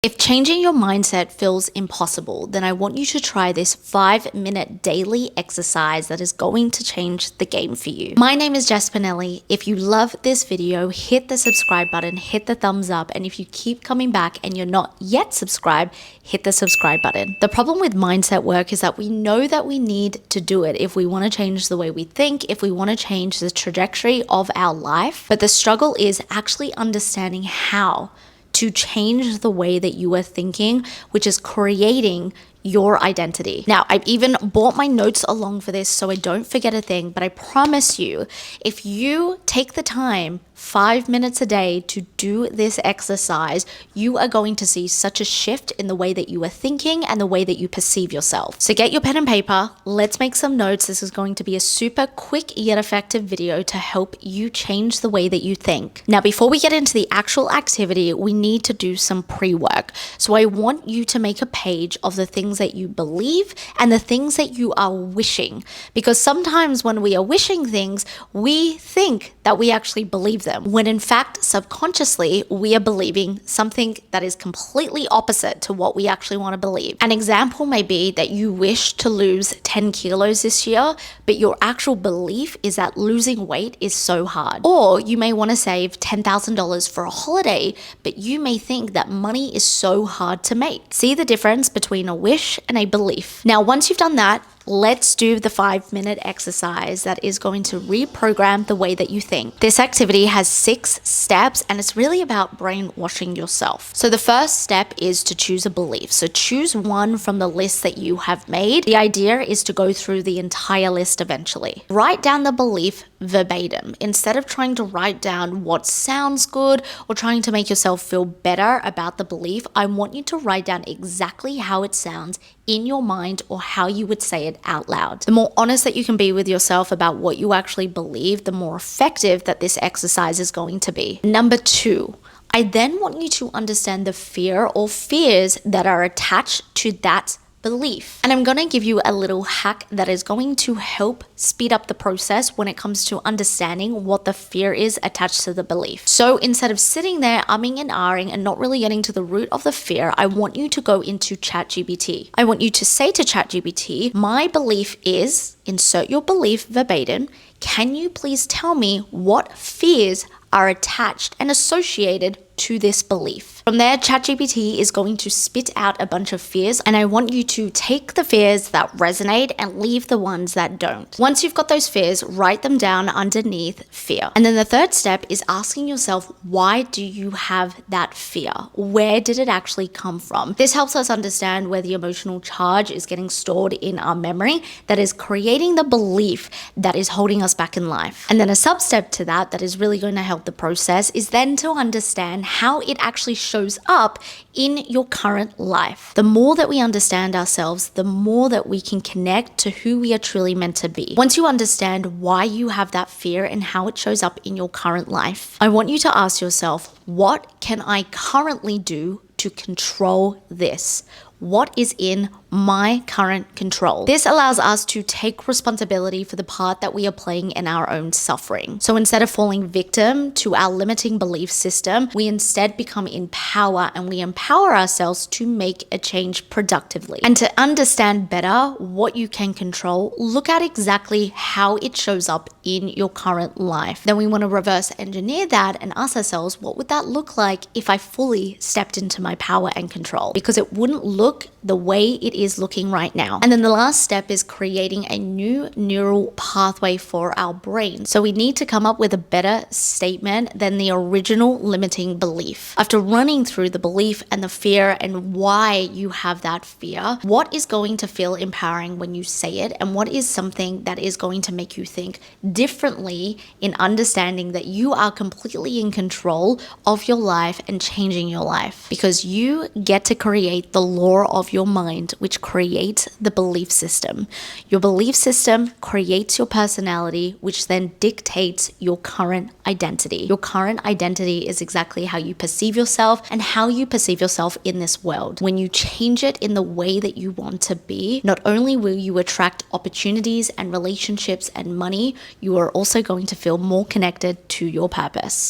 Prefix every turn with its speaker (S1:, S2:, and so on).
S1: If changing your mindset feels impossible, then I want you to try this 5-minute daily exercise that is going to change the game for you. My name is Pinili. If you love this video, hit the subscribe button, hit the thumbs up, and if you keep coming back and you're not yet subscribed, hit the subscribe button. The problem with mindset work is that we know that we need to do it if we want to change the way we think, if we want to change the trajectory of our life. But the struggle is actually understanding how to change the way that you are thinking, which is creating your identity. Now, I've even brought my notes along for this so I don't forget a thing, but I promise you, if you take the time 5 minutes a day to do this exercise, you are going to see such a shift in the way that you are thinking and the way that you perceive yourself. So get your pen and paper, let's make some notes. This is going to be a super quick yet effective video to help you change the way that you think. Now, before we get into the actual activity, we need to do some pre-work. So I want you to make a page of the things that you believe and the things that you are wishing, because sometimes when we are wishing things, we think that we actually believe them, when in fact subconsciously we are believing something that is completely opposite to what we actually want to believe. An example may be that you wish to lose 10 kilos this year, but your actual belief is that losing weight is so hard. Or you may want to save $10,000 for a holiday, but you may think that money is so hard to make. See the difference between a wish and a belief. Now, once you've done that, let's do the 5-minute exercise that is going to reprogram the way that you think. This activity has 6 steps and it's really about brainwashing yourself. So the first step is to choose a belief. So choose one from the list that you have made. The idea is to go through the entire list eventually. Write down the belief verbatim. Instead of trying to write down what sounds good or trying to make yourself feel better about the belief, I want you to write down exactly how it sounds in your mind or how you would say it out loud. The more honest that you can be with yourself about what you actually believe, the more effective that this exercise is going to be. Number 2, I then want you to understand the fear or fears that are attached to that belief. And I'm going to give you a little hack that is going to help speed up the process when it comes to understanding what the fear is attached to the belief. So instead of sitting there umming and ahhing and not really getting to the root of the fear, I want you to go into ChatGPT. I want you to say to ChatGPT, my belief is, insert your belief verbatim, can you please tell me what fears are attached and associated to this belief? From there, ChatGPT is going to spit out a bunch of fears, and I want you to take the fears that resonate and leave the ones that don't. Once you've got those fears, write them down underneath fear. And then the third step is asking yourself, why do you have that fear? Where did it actually come from? This helps us understand where the emotional charge is getting stored in our memory that is creating the belief that is holding us back in life. And then a sub-step to that is really going to help the process is then to understand how it actually shows up in your current life. The more that we understand ourselves, the more that we can connect to who we are truly meant to be. Once you understand why you have that fear and how it shows up in your current life, I want you to ask yourself, what can I currently do to control this? What is in my current control? This allows us to take responsibility for the part that we are playing in our own suffering. So instead of falling victim to our limiting belief system, we instead become in power and we empower ourselves to make a change productively. And to understand better what you can control, look at exactly how it shows up in your current life. Then we want to reverse engineer that and ask ourselves, what would that look like if I fully stepped into my power and control? Because it wouldn't look the way it is looking right now. And then the last step is creating a new neural pathway for our brain. So we need to come up with a better statement than the original limiting belief. After running through the belief and the fear and why you have that fear, what is going to feel empowering when you say it, and what is something that is going to make you think differently in understanding that you are completely in control of your life and changing your life, because you get to create the law of your mind, which creates the belief system. Your belief system creates your personality, which then dictates your current identity. Your current identity is exactly how you perceive yourself and how you perceive yourself in this world. When you change it in the way that you want to be, not only will you attract opportunities and relationships and money, you are also going to feel more connected to your purpose.